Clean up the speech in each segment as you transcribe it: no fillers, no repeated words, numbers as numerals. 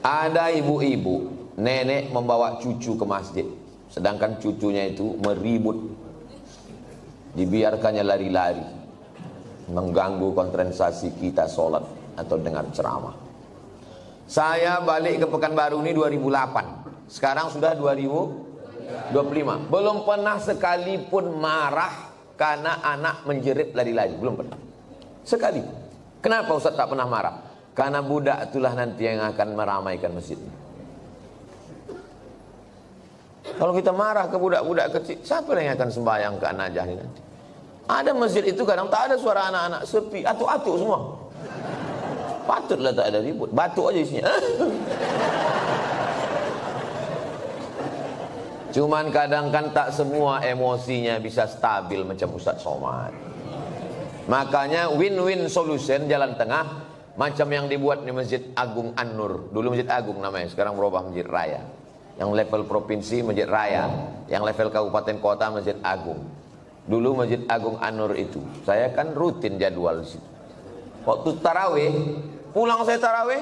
Ada ibu-ibu, nenek membawa cucu ke masjid, sedangkan cucunya itu meribut, dibiarkannya lari-lari, mengganggu konsentrasi kita sholat atau dengar ceramah. Saya balik ke Pekanbaru ini 2008, sekarang sudah 2025, belum pernah sekalipun marah karena anak menjerit lari-lari, belum pernah sekali. Kenapa Ustaz tak pernah marah? Karena budak itulah nanti yang akan meramaikan masjid. Kalau kita marah ke budak-budak kecil, siapa yang akan sembahyang ke An-Najah ini nanti? Ada masjid itu kadang tak ada suara anak-anak, sepi, atuk-atuk semua. Patutlah tak ada ribut, batuk aja isinya. Cuman kadang kan tak semua emosinya bisa stabil macam Ustaz Somad. Makanya win-win solution, jalan tengah, macam yang dibuat di Masjid Agung An-Nur. Dulu Masjid Agung namanya, sekarang berubah Masjid Raya. Yang level provinsi Masjid Raya, yang level kabupaten kota Masjid Agung. Dulu Masjid Agung An-Nur itu, saya kan rutin jadwal di situ. Waktu tarawih, pulang saya tarawih,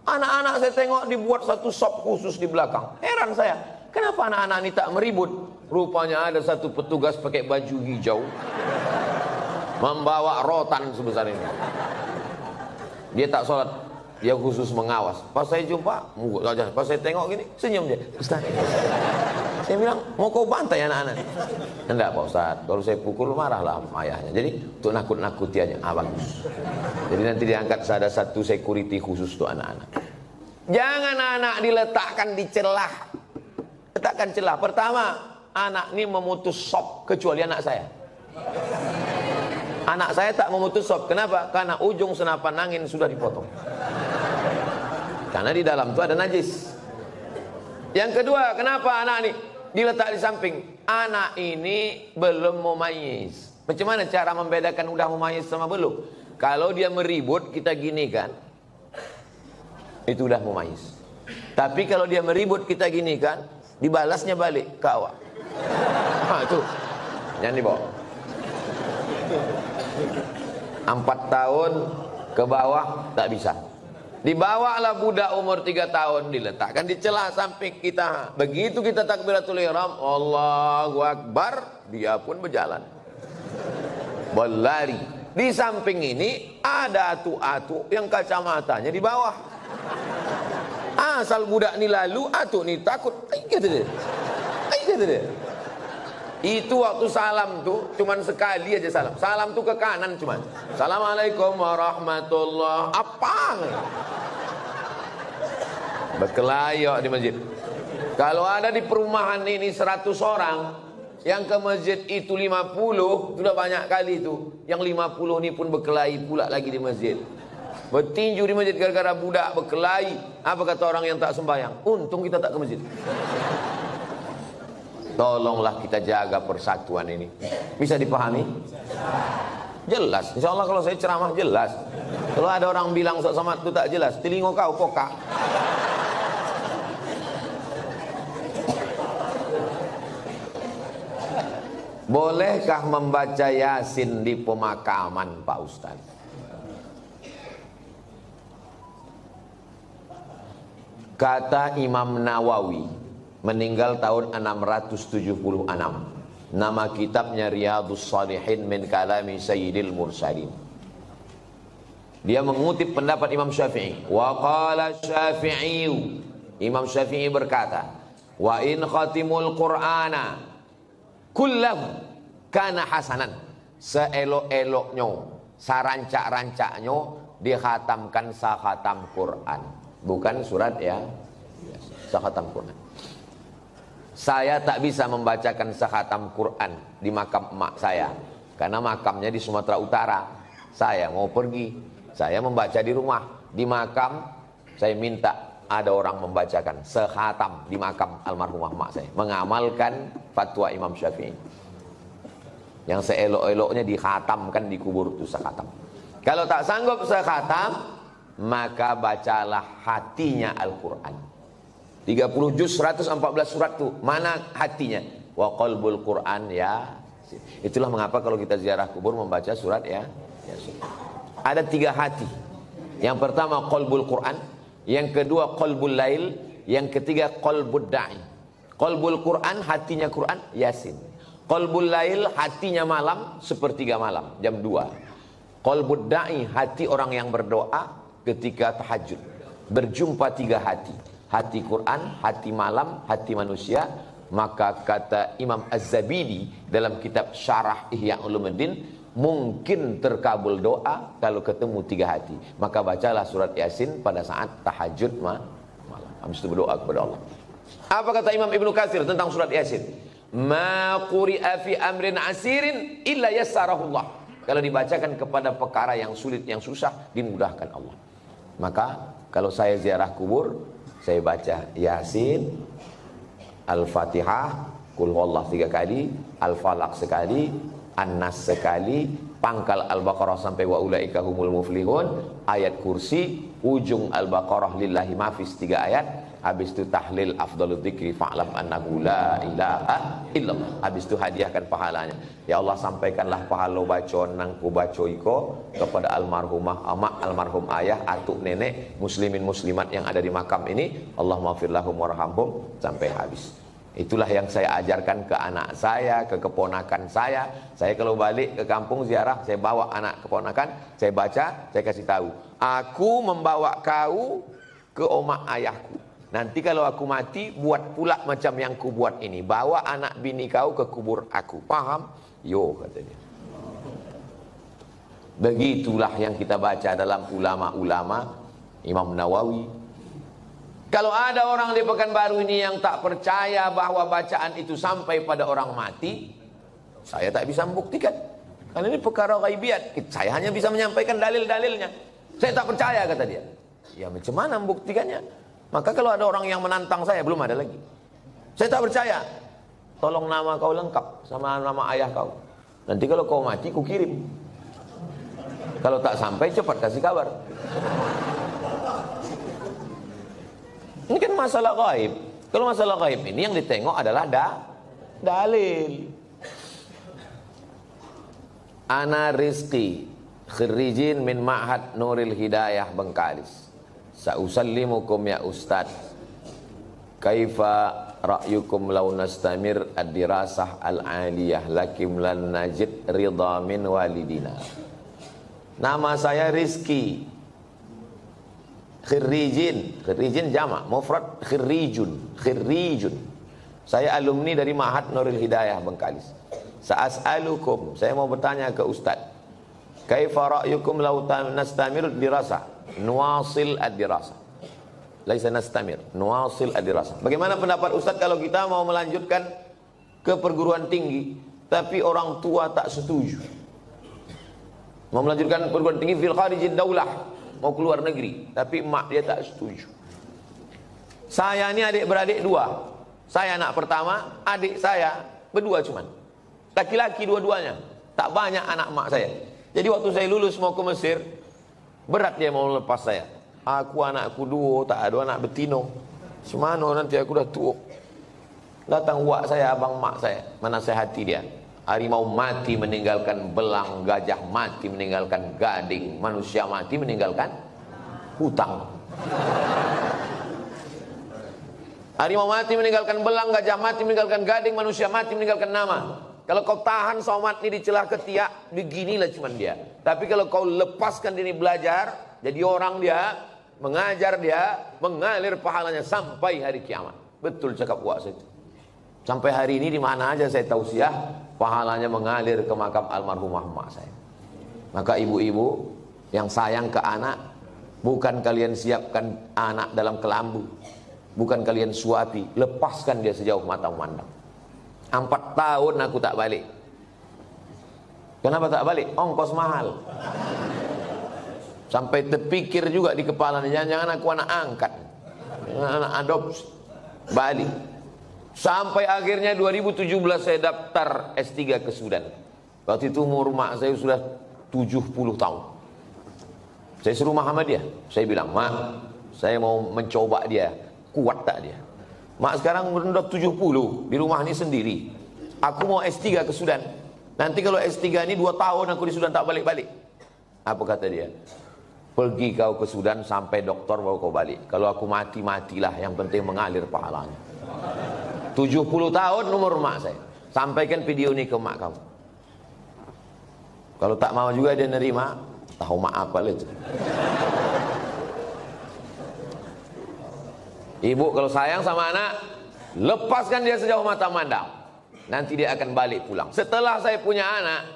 anak-anak saya tengok dibuat satu sop khusus di belakang. Heran saya, kenapa anak-anak ini tak meribut? Rupanya ada satu petugas pakai baju hijau, membawa rotan sebesar ini. Dia tak sholat, dia khusus mengawas. Pas saya jumpa, pas saya tengok gini, senyum dia. Ustaz, saya bilang, mau kau bantai anak-anak? Enggak Pak Ustaz, kalau saya pukul marahlah ayahnya. Jadi untuk nakut-nakuti aja, bagus. Jadi nanti diangkat ada satu security khusus untuk anak-anak. Jangan anak diletakkan di celah. Letakkan celah. Pertama, anak ini memutus sop, kecuali anak saya. Anak saya tak memutus sop. Kenapa? Karena ujung senapan angin sudah dipotong. Karena di dalam itu ada najis. Yang kedua, kenapa anak ini diletak di samping? Anak ini belum mumayyiz. Macam mana cara membedakan udah mumayyiz sama belum? Kalau dia meribut, kita gini kan, itu udah mumayyiz. Tapi kalau dia meribut, kita gini kan, dibalasnya balik ke awak. Itu jangan dibawa. 4 tahun ke bawah tak bisa. Dibawalah budak umur 3 tahun, diletakkan di celah samping kita. Begitu kita takbiratul ihram, Allahu Akbar, dia pun berjalan, berlari. Di samping ini ada atu-atu yang kacamatanya di bawah. Asal budak ni lalu, atu ni takut. Kata dia. Kata dia. Itu waktu salam tuh cuman sekali aja salam. Salam tuh ke kanan cuman. Assalamualaikum warahmatullah. Apa? Berkelayok di masjid. Kalau ada di perumahan ini 100 orang, yang ke masjid itu 50, sudah banyak kali itu. Yang 50 ini pun berkelahi pula lagi di masjid. Bertinju di masjid gara-gara budak berkelahi. Apa kata orang yang tak sembahyang? Untung kita tak ke masjid. Tolonglah kita jaga persatuan ini. Bisa dipahami? Jelas. Insya Allah kalau saya ceramah jelas. Kalau ada orang bilang Ustaz Somad itu tak jelas, telinga kau pokak. Bolehkah membaca Yasin di pemakaman Pak Ustaz? Kata Imam Nawawi, meninggal tahun 676. Nama kitabnya Riyadhus Shalihin min kalami Sayyidil Mursalin. Dia mengutip pendapat Imam Syafi'i. Wa qala Syafi'i, Imam Syafi'i berkata, wa in khatimul Qur'ana kullahu kana hasanan. Seelok-eloknya, sarancak-rancaknya dikhatamkan sakhatam Quran. Bukan surat ya, sakhatam Quran. Saya tak bisa membacakan sakhatam Quran di makam emak saya, karena makamnya di Sumatera Utara. Saya mau pergi, saya membaca di rumah. Di makam saya minta ada orang membacakan sekhatam di makam almarhumah emak saya, mengamalkan fatwa Imam Syafi'i yang seelok-eloknya dikhatamkan di kubur itu sekhatam. Kalau tak sanggup sekhatam, maka bacalah hatinya Al-Quran. 30 juz 114 surat tuh, mana hatinya? Wa qalbul Quran ya. Itulah mengapa kalau kita ziarah kubur membaca surat ya. Ada 3 hati. Yang pertama qalbul Quran, yang kedua qalbul lail, yang ketiga qalbud da'i. Qalbul Quran, hatinya Quran, Yasin. Qalbul lail, hatinya malam, sepertiga malam, jam 2. Qalbud da'i, hati orang yang berdoa ketika tahajud. Berjumpa 3 hati. Hati Quran, hati malam, hati manusia. Maka kata Imam Az-Zabidi dalam kitab Syarah Ihya Ulumuddin, mungkin terkabul doa kalau ketemu 3 hati. Maka bacalah surat Yasin pada saat tahajud malam. Habis itu berdoa kepada Allah. Apa kata Imam Ibnu Katsir tentang surat Yasin? Ma quri'a fi amrin asirin illa yassarahullah. Kalau dibacakan kepada perkara yang sulit, yang susah, dimudahkan Allah. Maka kalau saya ziarah kubur, saya baca Yasin, Al-Fatihah, Qul huwallah 3 kali, Al-Falaq sekali, An-Nas sekali, pangkal Al-Baqarah sampai wa ulaika humul muflihun, ayat kursi, ujung Al-Baqarah lillahi mafis 3 ayat, habis itu tahlil afdalul dzikri fa'lam annahu la ilaha illallah. Habis itu hadiahkan pahalanya. Ya Allah, sampaikanlah pahala bacaan nang ku baca iko kepada almarhumah amak, almarhum ayah, atuk nenek, muslimin muslimat yang ada di makam ini. Allahumma ighfir lahum warhamhum sampai habis. Itulah yang saya ajarkan ke anak saya, ke keponakan saya. Saya kalau balik ke kampung ziarah, saya bawa anak keponakan, saya baca, saya kasih tahu. Aku membawa kau ke omak ayahku. Nanti kalau aku mati, buat pula macam yang ku buat ini. Bawa anak bini kau ke kubur aku. Paham? Yo, kata dia. Begitulah yang kita baca dalam ulama-ulama Imam Nawawi. Kalau ada orang di Pekanbaru ini yang tak percaya bahwa bacaan itu sampai pada orang mati, saya tak bisa membuktikan. Karena ini perkara ghaibiat. Saya hanya bisa menyampaikan dalil-dalilnya. Saya tak percaya, kata dia. Ya macam mana membuktikannya? Maka kalau ada orang yang menantang saya, belum ada lagi. Saya tak percaya. Tolong nama kau lengkap sama nama ayah kau. Nanti kalau kau mati, ku kirim. Kalau tak sampai, cepat kasih kabar. Ini kan masalah gaib. Kalau masalah gaib ini yang ditengok adalah dalil. Ana Rizki, khirijin min Ma'had Nuril Hidayah Bengkalis. Sa'usallimukum ya Ustaz. Kaifa ra'yukum law nastamir ad-dirasah al-aliyah lakim lan najid ridha min walidina. Nama saya Rizki. Khirijin jamak, mufrad khirijun. Saya alumni dari Ma'had Nuril Hidayah Bengkalis. Sa'as'alukum, saya mau bertanya ke Ustaz. Kaifa ra'yukum law nastamir ad-dirasah? Nuwasil ad-dirasah. Laisa nastamir, nuwasil ad-dirasah. Bagaimana pendapat Ustaz kalau kita mau melanjutkan ke perguruan tinggi tapi orang tua tak setuju? Mau melanjutkan perguruan tinggi fil kharijid daulah, mau keluar negeri, tapi mak dia tak setuju. Saya ini adik beradik 2. Saya anak pertama, adik saya berdua cuman. Laki-laki dua-duanya. Tak banyak anak mak saya. Jadi waktu saya lulus mau ke Mesir, berat dia mau lepas saya. Aku anakku 2, tak ada anak betino. Semana nanti aku dah tua. Datang wak saya, abang mak saya, menasihati dia. Harimau mati meninggalkan belang, gajah mati meninggalkan gading, manusia mati meninggalkan hutang. Harimau mati meninggalkan belang, gajah mati meninggalkan gading, manusia mati meninggalkan nama. Kalau kau tahan somat ini di celah ketiak, beginilah cuman dia. Tapi kalau kau lepaskan diri belajar, jadi orang dia, mengajar dia, mengalir pahalanya sampai hari kiamat. Betul cakap wak saya. Sampai hari ini di mana aja saya tausiah, pahalanya mengalir ke makam almarhumah mak saya. Maka ibu-ibu yang sayang ke anak, bukan kalian siapkan anak dalam kelambu, bukan kalian suapi, lepaskan dia sejauh mata memandang. 4 tahun aku tak balik. Kenapa tak balik? Ongkos mahal. Sampai terpikir juga di kepala, jangan-jangan aku anak angkat, anak adopsi. Balik. Sampai akhirnya 2017 saya daftar S3 ke Sudan. Waktu itu umur mak saya sudah 70 tahun. Saya suruh Muhammadiyah. Saya bilang, mak, saya mau mencoba dia, kuat tak dia? Mak sekarang sudah 70, di rumah ini sendiri. Aku mau S3 ke Sudan. Nanti kalau S3 ini 2 tahun aku di Sudan tak balik-balik. Apa kata dia? Pergi kau ke Sudan sampai dokter bawa kau balik. Kalau aku mati, matilah. Yang penting mengalir pahalanya. 70 tahun umur mak saya. Sampaikan video ini ke mak kamu. Kalau tak mau juga dia nerima, tahu mak apa itu. Ibu kalau sayang sama anak, lepaskan dia sejauh mata mandang. Nanti dia akan balik pulang. Setelah saya punya anak,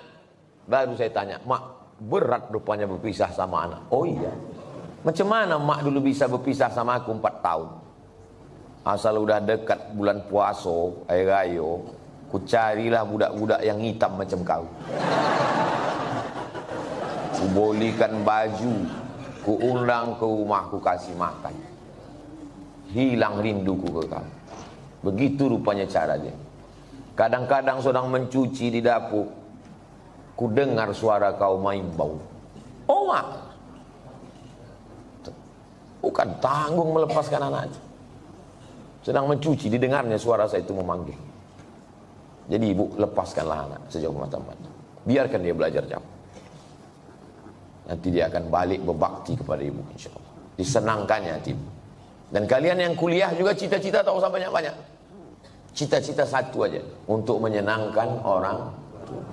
baru saya tanya, mak, berat rupanya berpisah sama anak. Oh iya. Macam mana mak dulu bisa berpisah sama aku 4 tahun? Asal udah dekat bulan puasa, air rayo, ku carilah budak-budak yang hitam macam kau. Ku bolikan baju, ku undang ke rumah, ku kasih makan. Hilang rinduku ke kamu. Begitu rupanya cara dia. Kadang-kadang sedang mencuci di dapur, ku dengar suara kau main bau. Oh mak, bukan tanggung melepaskan anak itu. Sedang mencuci, didengarnya suara saya itu memanggil. Jadi ibu, lepaskanlah anak sejauh mata mata. Biarkan dia belajar jauh. Nanti dia akan balik berbakti kepada ibu, insya Allah. Disenangkannya hati ibu. Dan kalian yang kuliah juga cita-cita tak usah banyak-banyak. Cita-cita satu aja, untuk menyenangkan orang tua.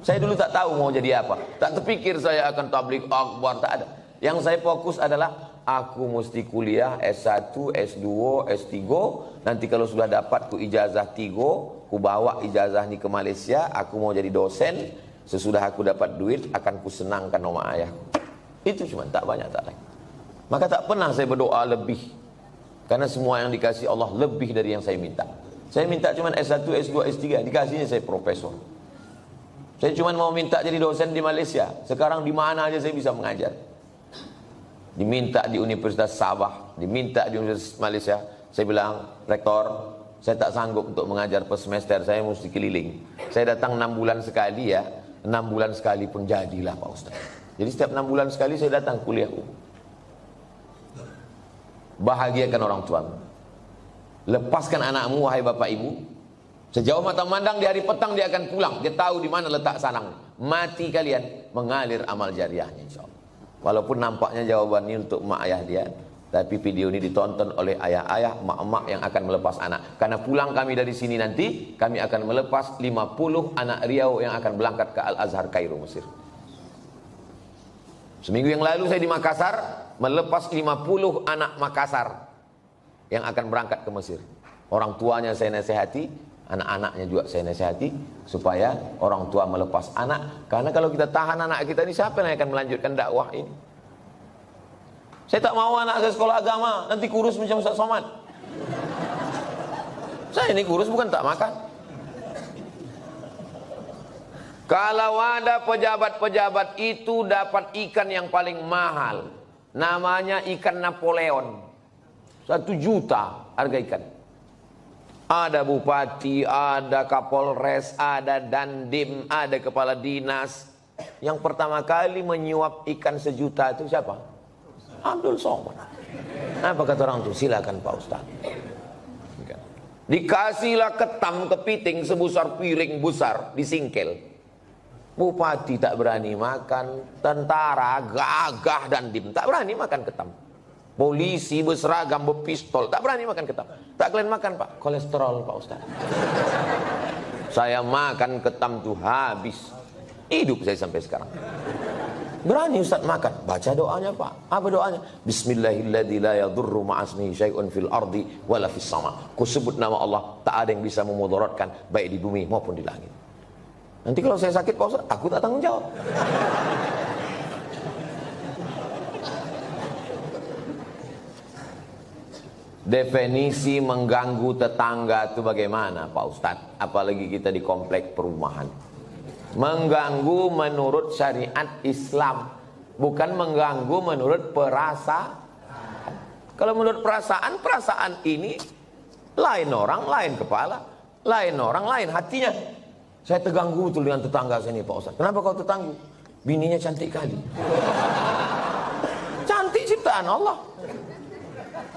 Saya dulu tak tahu mau jadi apa. Tak terpikir saya akan tabligh akbar, tak ada. Yang saya fokus adalah aku mesti kuliah S1, S2, S3. Nanti kalau sudah dapat ku ijazah 3, ku bawa ijazah ini ke Malaysia. Aku mau jadi dosen. Sesudah aku dapat duit, akan ku senangkan nama ayahku. Itu cuma, tak banyak, tak lain. Maka tak pernah saya berdoa lebih. Karena semua yang dikasih Allah lebih dari yang saya minta. Saya minta cuma S1, S2, S3. Dikasihnya saya profesor. Saya cuma mau minta jadi dosen di Malaysia. Sekarang di mana aja saya bisa mengajar. Diminta di Universitas Sabah, diminta di Universitas Malaysia. Saya bilang, rektor, saya tak sanggup untuk mengajar per semester, saya mesti keliling. Saya datang 6 bulan sekali ya, 6 bulan sekali pun jadilah Pak Ustaz. Jadi setiap 6 bulan sekali saya datang kuliah. Bahagiakan orang tuamu. Lepaskan anakmu, wahai bapak ibu. Sejauh mata mandang di hari petang dia akan pulang. Dia tahu di mana letak sarang. Mati kalian, mengalir amal jariahnya insya Allah. Walaupun nampaknya jawabannya untuk mak ayah dia, tapi video ini ditonton oleh ayah-ayah, mak-mak yang akan melepas anak. Karena pulang kami dari sini nanti, kami akan melepas 50 anak Riau yang akan berangkat ke Al-Azhar Kairo, Mesir. Seminggu yang lalu saya di Makassar, melepas 50 anak Makassar yang akan berangkat ke Mesir. Orang tuanya saya nasihati, anak-anaknya juga saya nasihati, supaya orang tua melepas anak. Karena kalau kita tahan anak kita ini, siapa yang akan melanjutkan dakwah ini? Saya tak mau anak saya sekolah agama, nanti kurus macam Ustaz Somad. Saya ini kurus bukan tak makan. Kalau ada pejabat-pejabat itu dapat ikan yang paling mahal, namanya ikan Napoleon, 1 juta harga ikan. Ada bupati, ada kapolres, ada dandim, ada kepala dinas. Yang pertama kali menyuap ikan 1 juta itu siapa? Abdul Somad. Apa kata orang itu? Silakan Pak Ustaz. Dikasihlah ketam kepiting sebesar piring besar, disingkel. Bupati tak berani makan, tentara gagah dandim tak berani makan ketam. Polisi berseragam berpistol tak berani makan ketam. Tak kalian makan Pak, kolesterol Pak Ustaz. Saya makan ketam tuh habis. Hidup saya sampai sekarang. Berani Ustaz makan, baca doanya Pak. Apa doanya? Bismillahirrahmanirrahim, la yadurru ma'asmihi syai'un fil ardi wala fis sama. Ku sebut nama Allah, tak ada yang bisa memudaratkan baik di bumi maupun di langit. Nanti kalau saya sakit Pak Ustaz, aku tak tanggung jawab. Definisi mengganggu tetangga itu bagaimana Pak Ustaz? Apalagi kita di komplek perumahan. Mengganggu menurut syariat Islam, bukan mengganggu menurut perasaan. Kalau menurut perasaan, perasaan ini lain orang, lain kepala, lain orang, lain hatinya. Saya terganggu betul dengan tetangga saya ini Pak Ustaz. Kenapa kau terganggu? Bininya cantik kali. Cantik ciptaan Allah.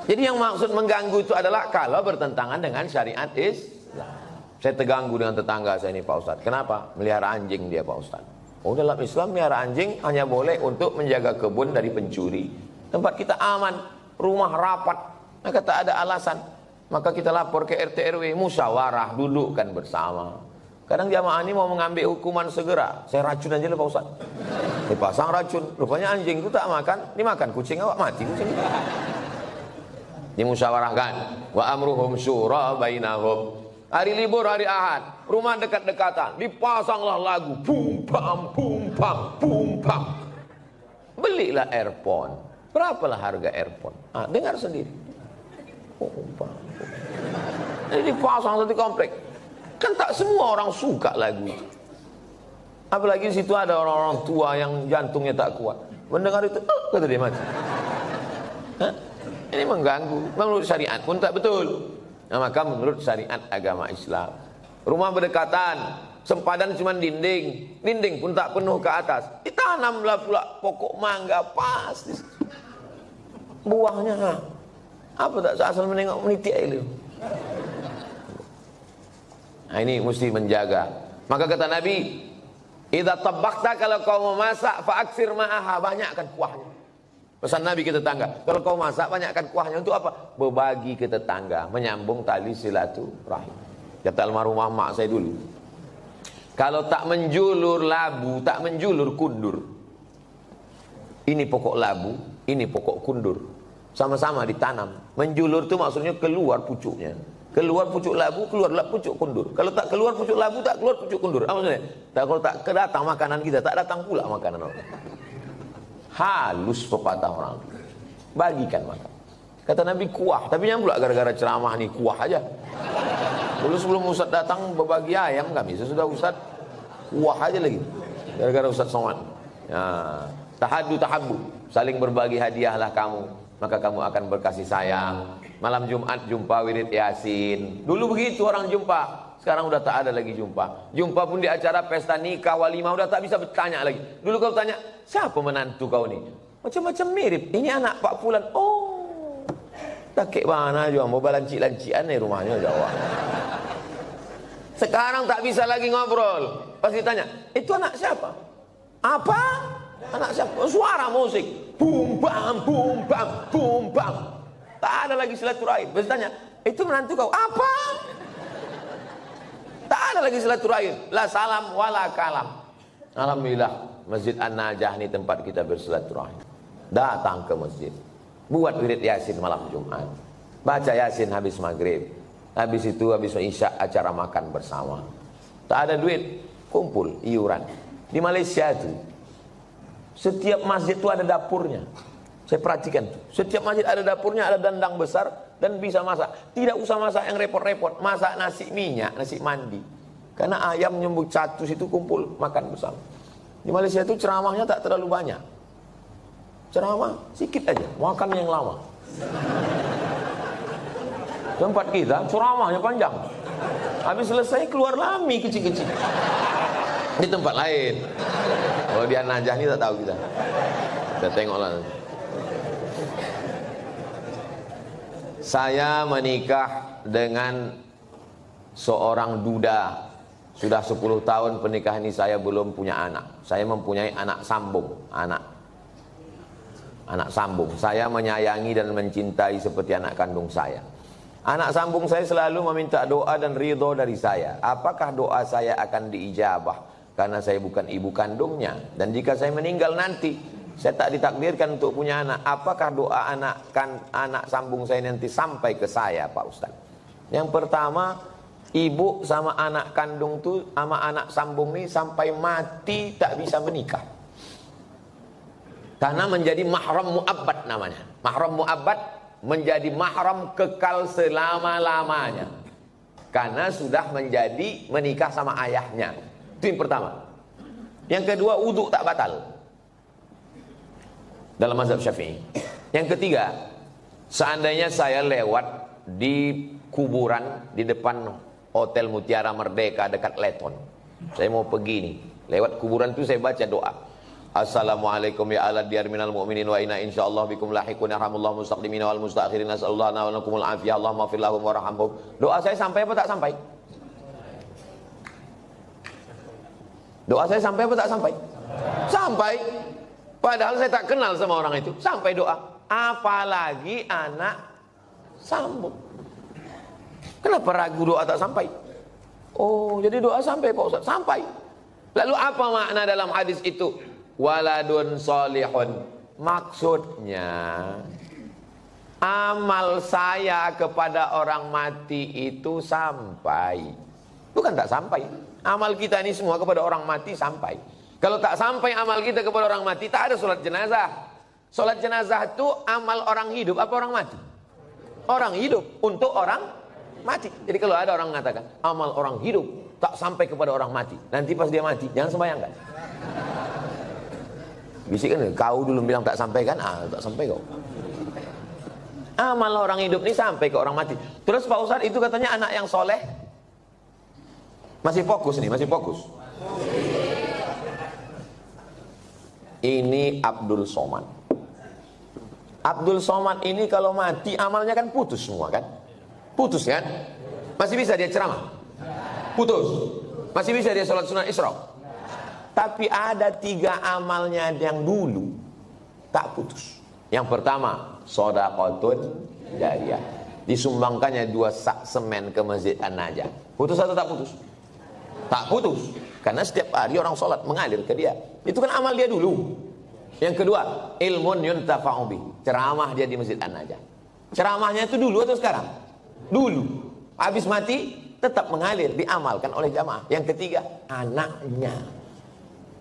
Jadi yang maksud mengganggu itu adalah kalau bertentangan dengan syariat Islam. Saya terganggu dengan tetangga saya ini Pak Ustaz. Kenapa? Melihara anjing dia Pak Ustaz. Oh, dalam Islam miara anjing hanya boleh untuk menjaga kebun dari pencuri. Tempat kita aman, rumah rapat, maka tak ada alasan. Maka kita lapor ke RT RW, musyawarah, dudukkan bersama. Kadang jamaah ini mau mengambil hukuman segera. Saya racun aja lah Pak Ustaz. Dipasang racun. Rupanya anjing itu tak makan, dimakan kucing awak, mati kucing. Dimusyawarahkan. Wa amruhum syura bainahum. Hari libur, hari Ahad, rumah dekat-dekatan, dipasanglah lagu bum pam bum pam bum pam. Belilah earphone. Berapalah harga earphone? Dengar sendiri. Bum pam. Jadi dipasang satu komplek. Kan tak semua orang suka lagu itu. Apalagi di situ ada orang-orang tua yang jantungnya tak kuat. Mendengar itu, kata dia mati. Ini mengganggu. Menurut syariat pun tak betul. Nah, maka menurut syariat agama Islam, rumah berdekatan, sempadan cuma dinding, dinding pun tak penuh ke atas. Ditanamlah pula pokok mangga pas di situ. Buahnya apa tak asal menengok meniti air. Nah, ini mesti menjaga. Maka kata Nabi, idza tabakhta, kalau kau memasak, fa'aksir ma'aha, banyakkan kuahnya. Pesan Nabi ke tetangga, kalau kau masak banyakkan kuahnya. Untuk apa? Berbagi ke tetangga, menyambung tali silaturahim. Kata almarhumah mak saya dulu, kalau tak menjulur labu, tak menjulur kundur. Ini pokok labu, ini pokok kundur, sama-sama ditanam. Menjulur itu maksudnya keluar pucuknya. Keluar pucuk labu, keluarlah pucuk kundur. Kalau tak keluar pucuk labu, tak keluar pucuk kundur. Apa maksudnya? Kalau tak kedatang makanan kita, tak datang pula makanan orang. Halus pepatah orang. Bagikan makan. Kata Nabi kuah, tapi yang pula gara-gara ceramah nih kuah aja. Dulu sebelum Ustaz datang berbagi ayam kami, sesudah Ustaz kuah aja lagi. Gara-gara Ustaz Somad. Ya, tahaddu tahabbu, saling berbagi hadiahlah kamu, maka kamu akan berkasih sayang. Malam Jumat jumpa wirid Yasin. Dulu begitu orang jumpa. Sekarang udah tak ada lagi jumpa. Jumpa pun di acara pesta nikah, walimah, udah tak bisa bertanya lagi. Dulu kau tanya, siapa menantu kau nih? Macam-macam mirip. Ini anak Pak Fulan. Oh, takik mana juga. Mau balancik-lancian nih rumahnya Jawa. Sekarang tak bisa lagi ngobrol. Pasti tanya, itu anak siapa? Apa? Anak siapa? Suara musik. Bum bam, bum bam, bum bam. Tak ada lagi silaturahim. Pasti tanya, itu menantu kau? Apa? Tak ada lagi silaturahim. La salam wala kalam. Alhamdulillah, Masjid An-Najah ini tempat kita bersilaturahim. Datang ke masjid, buat wirid Yasin malam Jumat, baca Yasin habis maghrib. Habis itu habis Isya acara makan bersama. Tak ada duit, kumpul iuran. Di Malaysia itu setiap masjid itu ada dapurnya. Saya perhatikan tuh. Setiap masjid ada dapurnya, ada dandang besar dan bisa masak. Tidak usah masak yang repot-repot. Masak nasi minyak, nasi mandi. Karena ayam nyembuk catus itu kumpul makan bersama. Di Malaysia itu ceramahnya tak terlalu banyak. Ceramah sedikit aja, makan yang lama. Tempat kita ceramahnya panjang. Habis selesai keluar lami kecil-kecil. Di tempat lain. Kalau di An-Najah ini tak tahu kita. Kita tengoklah nanti. Saya menikah dengan seorang duda. Sudah 10 tahun pernikahan ini saya belum punya anak. Saya mempunyai anak sambung. Anak sambung. Saya menyayangi dan mencintai seperti anak kandung saya. Anak sambung saya selalu meminta doa dan ridho dari saya. Apakah doa saya akan diijabah? Karena saya bukan ibu kandungnya. Dan jika saya meninggal nanti, saya tak ditakdirkan untuk punya anak. Apakah doa anak sambung saya nanti sampai ke saya, Pak Ustaz? Yang pertama, ibu sama anak kandung tuh sama anak sambung ini sampai mati tak bisa menikah. Karena menjadi mahram mu'abbad namanya. Mahram mu'abbad menjadi mahram kekal selama-lamanya. Karena sudah menjadi menikah sama ayahnya. Itu yang pertama. Yang kedua, wudu tak batal dalam mazhab Syafi'i. Yang ketiga, seandainya saya lewat di kuburan di depan Hotel Mutiara Merdeka dekat Leton, saya mau pergi nih, lewat kuburan itu saya baca doa, Assalamualaikum ya ala diyar minal mu'minin wa inna insyaallah bikum lahiqun yarhamullah mustaqdimina wal mustakhirin nasallallahu wa lakumul afiyah Allahumma fir lahum warhamhum. Doa saya sampai apa tak sampai? Doa saya sampai apa tak sampai? Sampai. Padahal saya tak kenal sama orang itu. Sampai doa. Apalagi anak sambung. Kenapa ragu doa tak sampai? Oh, jadi doa sampai Pak Ustaz? Sampai. Lalu apa makna dalam hadis itu? Waladun solihun. Maksudnya, amal saya kepada orang mati itu sampai. Bukan tak sampai. Amal kita ini semua kepada orang mati sampai. Kalau tak sampai amal kita kepada orang mati, tak ada sholat jenazah. Sholat jenazah itu amal orang hidup apa orang mati? Orang hidup untuk orang mati. Jadi kalau ada orang mengatakan amal orang hidup tak sampai kepada orang mati, nanti pas dia mati jangan sembahyangkan. Bisikan, kau dulu bilang tak sampai kan? Tak sampai kau. Amal orang hidup ini sampai ke orang mati. Terus Pak Ustadz itu katanya anak yang soleh. Masih fokus nih, masih fokus. Ini Abdul Somad. Abdul Somad ini kalau mati amalnya kan putus semua kan? Putus kan? Masih bisa dia ceramah? Putus. Masih bisa dia sholat sunnah Isra? Tapi ada 3 amalnya yang dulu tak putus. Yang pertama, shadaqatun jariyah. Disumbangkannya 2 sak semen ke Masjid An-Najah. Putus atau tak putus? Tak putus. Karena setiap hari orang sholat mengalir ke dia. Itu kan amal dia dulu. Yang kedua, ilmun yuntafa'u bih. Ceramah dia di Masjid An-Najah. Ceramahnya itu dulu atau sekarang? Dulu. Habis mati tetap mengalir, diamalkan oleh jamaah. Yang ketiga, anaknya.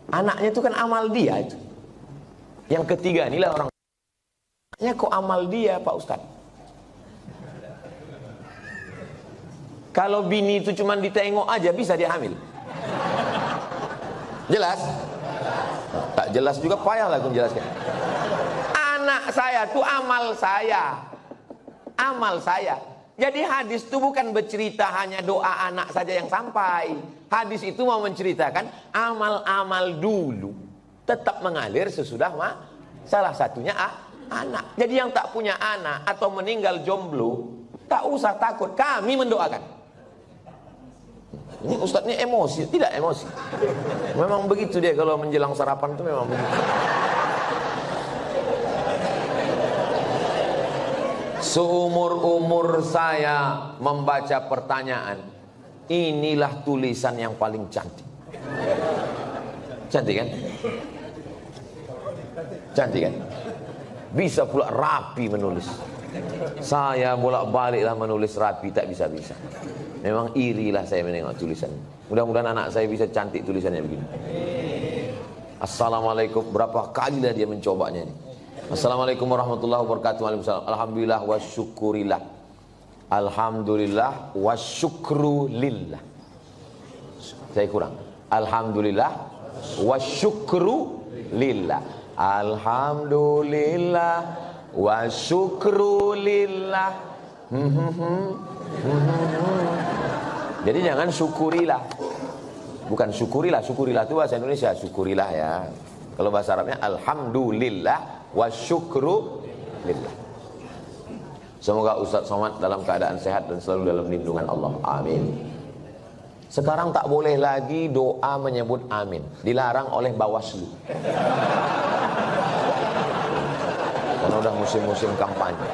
Anaknya itu kan amal dia itu. Yang ketiga inilah orang. Anaknya kok amal dia Pak Ustaz? Kalau bini itu cuma ditengok aja bisa dia hamil. Jelas? Tak jelas juga payahlah aku menjelaskan. Anak saya itu amal saya. Amal saya. Jadi hadis itu bukan bercerita hanya doa anak saja yang sampai. Hadis itu mau menceritakan amal-amal dulu tetap mengalir sesudah salah satunya anak. Jadi yang tak punya anak atau meninggal jomblo tak usah takut, kami mendoakan. Ini Ustadz ini emosi, tidak emosi. Memang begitu dia kalau menjelang sarapan itu memang begitu. Seumur-umur saya membaca pertanyaan, inilah tulisan yang paling cantik. Cantik kan? Cantik kan? Bisa pula rapi menulis. Saya bolak-baliklah menulis rapi, tak bisa-bisa. Memang irilah saya menengok tulisan. Mudah-mudahan anak saya bisa cantik tulisannya begini. Assalamualaikum, berapa kali lah dia mencobanya ini. Assalamualaikum warahmatullahi wabarakatuh. Waalaikumsalam. Alhamdulillah wa syukurillah. Alhamdulillah wa syukru lillah. Saya kurang. Alhamdulillah wa syukru lillah. Alhamdulillah wa syukru lillah. Jadi jangan syukurilah. Bukan syukurilah. Syukurilah itu bahasa Indonesia. Syukurilah ya. Kalau bahasa Arabnya alhamdulillah wa syukru lillah. Semoga Ustaz Somad dalam keadaan sehat dan selalu dalam lindungan Allah. Amin. Sekarang tak boleh lagi doa menyebut amin. Dilarang oleh Bawaslu. Karena udah musim-musim kampanye.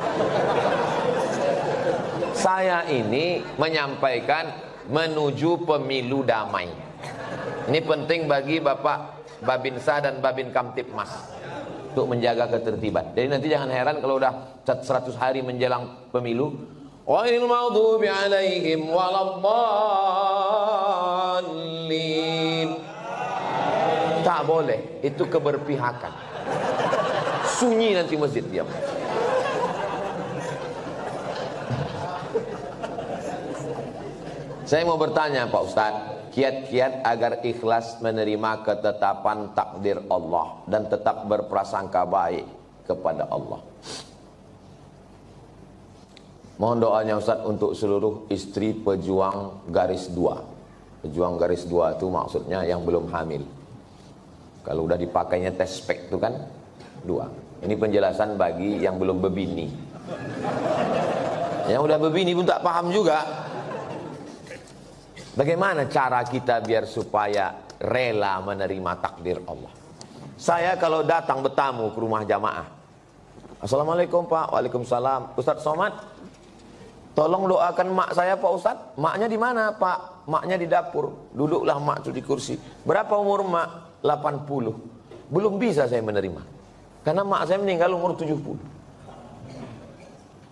Saya ini menyampaikan menuju pemilu damai. Ini penting bagi Bapak Babinsa dan Babin Kamtipmas untuk menjaga ketertiban. Jadi nanti jangan heran kalau udah 100 hari menjelang pemilu, ghairil maghdubi alaihim waladdallin. Tak boleh, itu keberpihakan. Sunyi nanti masjid diam. Saya mau bertanya Pak Ustadz, kiat-kiat agar ikhlas menerima ketetapan takdir Allah dan tetap berprasangka baik kepada Allah. Mohon doanya Ustadz untuk seluruh istri pejuang garis 2. Pejuang garis 2 itu maksudnya yang belum hamil. Kalau udah dipakainya tes spek itu kan 2. Ini penjelasan bagi yang belum berbini. Yang udah berbini pun tak paham juga. Bagaimana cara kita biar supaya rela menerima takdir Allah? Saya kalau datang bertamu ke rumah jamaah, Assalamualaikum Pak. Waalaikumsalam. Ustadz Somad, tolong doakan mak saya Pak Ustadz. Maknya di mana Pak? Maknya di dapur. Duduklah mak tuh di kursi. Berapa umur mak? 80. Belum bisa saya menerima. Karena mak saya meninggal umur 70.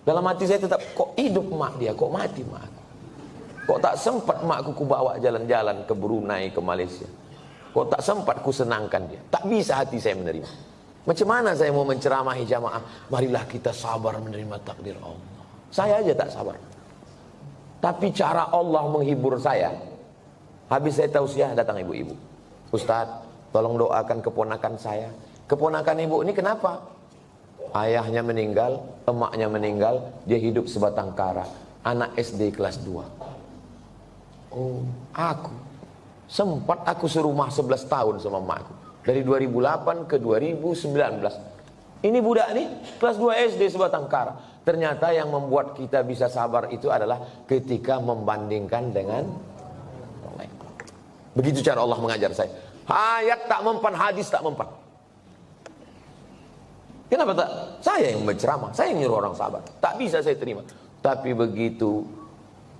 Dalam hati saya tetap, kok hidup mak dia, kok mati mak. Kok tak sempat makku ku bawa jalan-jalan ke Brunei, ke Malaysia. Kok tak sempat ku senangkan dia. Tak bisa hati saya menerima. Macam mana saya mau menceramahi jamaah? Marilah kita sabar menerima takdir Allah. Saya aja tak sabar. Tapi cara Allah menghibur saya. Habis saya tausiah, datang ibu-ibu. Ustadz, tolong doakan keponakan saya. Keponakan ibu ini kenapa? Ayahnya meninggal, emaknya meninggal, dia hidup sebatang kara. Anak SD kelas 2. Oh, aku serumah 11 tahun sama emakku. Dari 2008 ke 2019. Ini budak nih, kelas 2 SD sebatang kara. Ternyata yang membuat kita bisa sabar itu adalah ketika membandingkan dengan orang lain. Begitu cara Allah mengajar saya. Ayat tak mempan, hadis tak mempan. Kenapa tak? Saya yang berceramah, saya yang nyuruh orang sabar. Tak bisa saya terima. Tapi begitu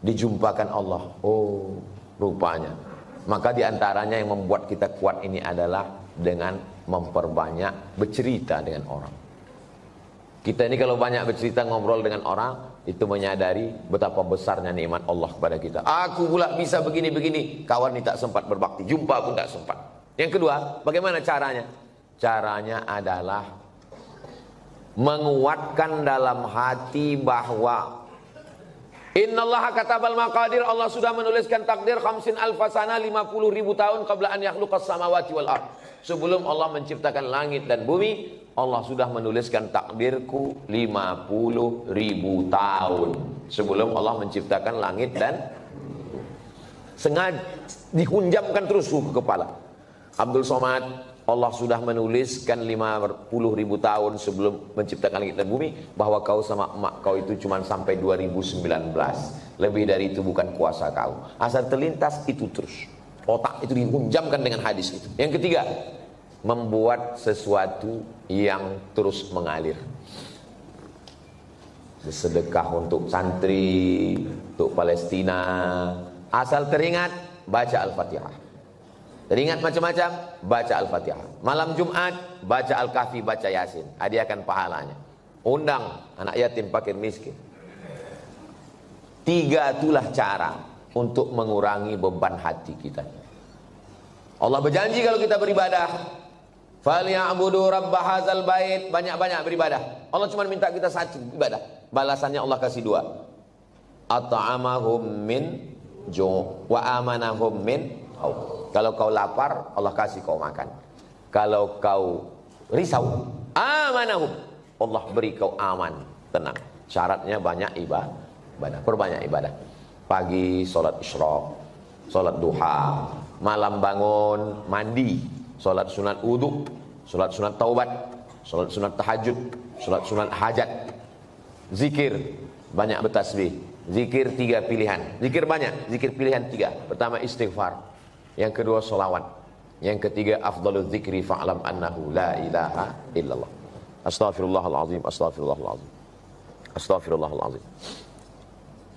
dijumpakan Allah, oh rupanya. Maka diantaranya yang membuat kita kuat ini adalah dengan memperbanyak bercerita dengan orang. Kita ini kalau banyak bercerita ngobrol dengan orang, itu menyadari betapa besarnya nikmat Allah kepada kita. Aku pula bisa begini-begini, kawan ini tak sempat berbakti, jumpa pun tak sempat. Yang kedua, bagaimana caranya? Caranya adalah menguatkan dalam hati bahwa innallaha katabal maqadir, Allah sudah menuliskan takdir 50 alfasana, 50.000 tahun qabla an yakhluqas samawati wal ard. Sebelum Allah menciptakan langit dan bumi, Allah sudah menuliskan takdirku 50.000 tahun sebelum Allah menciptakan langit dan sengaja dihunjamkan terus ke kepala. Abdul Somad, Allah sudah menuliskan 50.000 tahun sebelum menciptakan langit dan bumi bahwa kau sama emak kau itu cuma sampai 2019. Lebih dari itu bukan kuasa kau. Asal terlintas itu terus. Otak itu dihunjamkan dengan hadis itu. Yang ketiga, membuat sesuatu yang terus mengalir. Bersedekah untuk santri, untuk Palestina. Asal teringat, baca Al-Fatihah. Teringat macam-macam, baca Al-Fatihah. Malam Jumat, baca Al-Kahfi, baca Yasin. Hadiahkan pahalanya. Undang anak yatim, fakir, miskin. 3 itulah cara untuk mengurangi beban hati kita. Allah berjanji kalau kita beribadah, falyabudu rabb hadzal bait, banyak-banyak beribadah. Allah cuma minta kita satu ibadah. Balasannya Allah kasih 2. At'amahum min ju' wa amanahum min khauf. Kalau kau lapar, Allah kasih kau makan. Kalau kau risau, amanahum, Allah beri kau aman, tenang. Syaratnya banyak ibadah, perbanyak ibadah. Pagi sholat isyraq, sholat duha, malam bangun mandi, sholat sunat wudu, sholat sunat taubat, sholat sunat tahajud, sholat sunat hajat, zikir, banyak bertasbih. Zikir 3 pilihan, zikir banyak, zikir pilihan 3. Pertama istighfar, yang kedua sholawat, yang ketiga afdalul zikri fa'lam annahu la ilaha illallah. Astaghfirullahalazim, astaghfirullahalazim, astaghfirullahalazim.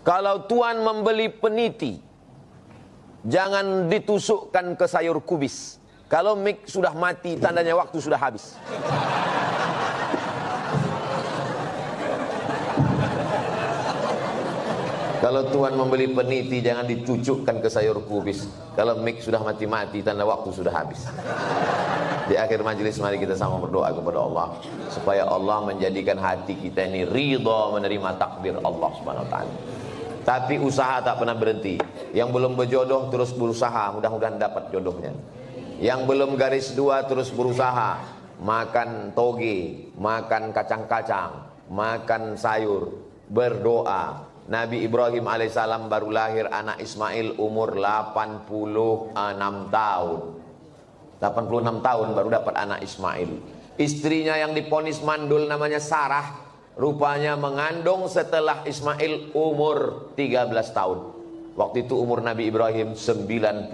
Kalau tuan membeli peniti, jangan ditusukkan ke sayur kubis. Kalau mik sudah mati, tandanya waktu sudah habis. Kalau tuan membeli peniti, jangan ditucukkan ke sayur kubis. Kalau mik sudah mati-mati, tanda waktu sudah habis. Di akhir majelis mari kita sama berdoa kepada Allah supaya Allah menjadikan hati kita ini ridha menerima takdir Allah Subhanahu wa taala. Tapi usaha tak pernah berhenti. Yang belum berjodoh terus berusaha, mudah-mudahan dapat jodohnya. Yang belum garis 2 terus berusaha, makan toge, makan kacang-kacang, makan sayur, berdoa. Nabi Ibrahim alaihissalam baru lahir anak Ismail umur 86 tahun. 86 tahun baru dapat anak Ismail. Istrinya yang diponis mandul namanya Sarah, rupanya mengandung setelah Ismail umur 13 tahun. Waktu itu umur Nabi Ibrahim 99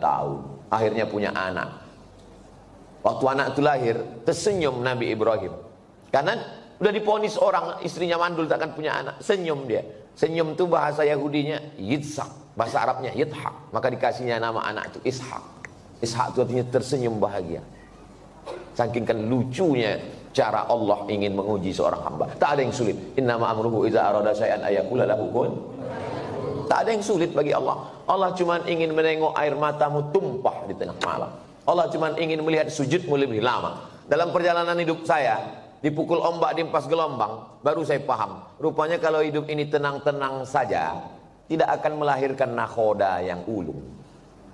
tahun. Akhirnya punya anak. Waktu anak itu lahir, tersenyum Nabi Ibrahim. Karena udah diponis orang, istrinya mandul takkan punya anak. Senyum dia. Senyum itu bahasa Yahudinya Yitzhak, bahasa Arabnya Yithak. Maka dikasihnya nama anak itu Ishak. Ishak itu artinya tersenyum bahagia. Saking kan lucunya cara Allah ingin menguji seorang hamba. Tak ada yang sulit. Innama amruhu idza arada syai'an ayaqula lahu kun. Tak ada yang sulit bagi Allah. Allah cuma ingin menengok air matamu tumpah di tengah malam. Allah cuma ingin melihat sujudmu lebih lama. Dalam perjalanan hidup saya, dipukul ombak, diempas gelombang, baru saya paham. Rupanya kalau hidup ini tenang-tenang saja, tidak akan melahirkan nakhoda yang ulung.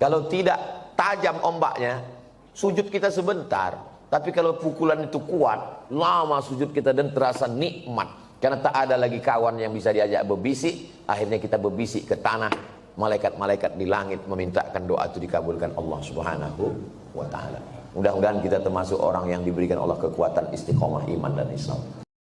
Kalau tidak tajam ombaknya, sujud kita sebentar. Tapi kalau pukulan itu kuat, lama sujud kita dan terasa nikmat. Karena tak ada lagi kawan yang bisa diajak berbisik. Akhirnya kita berbisik ke tanah. Malaikat-malaikat di langit memintakan doa itu dikabulkan Allah Subhanahu wa ta'ala. Mudah-mudahan kita termasuk orang yang diberikan Allah kekuatan istiqomah iman dan Islam.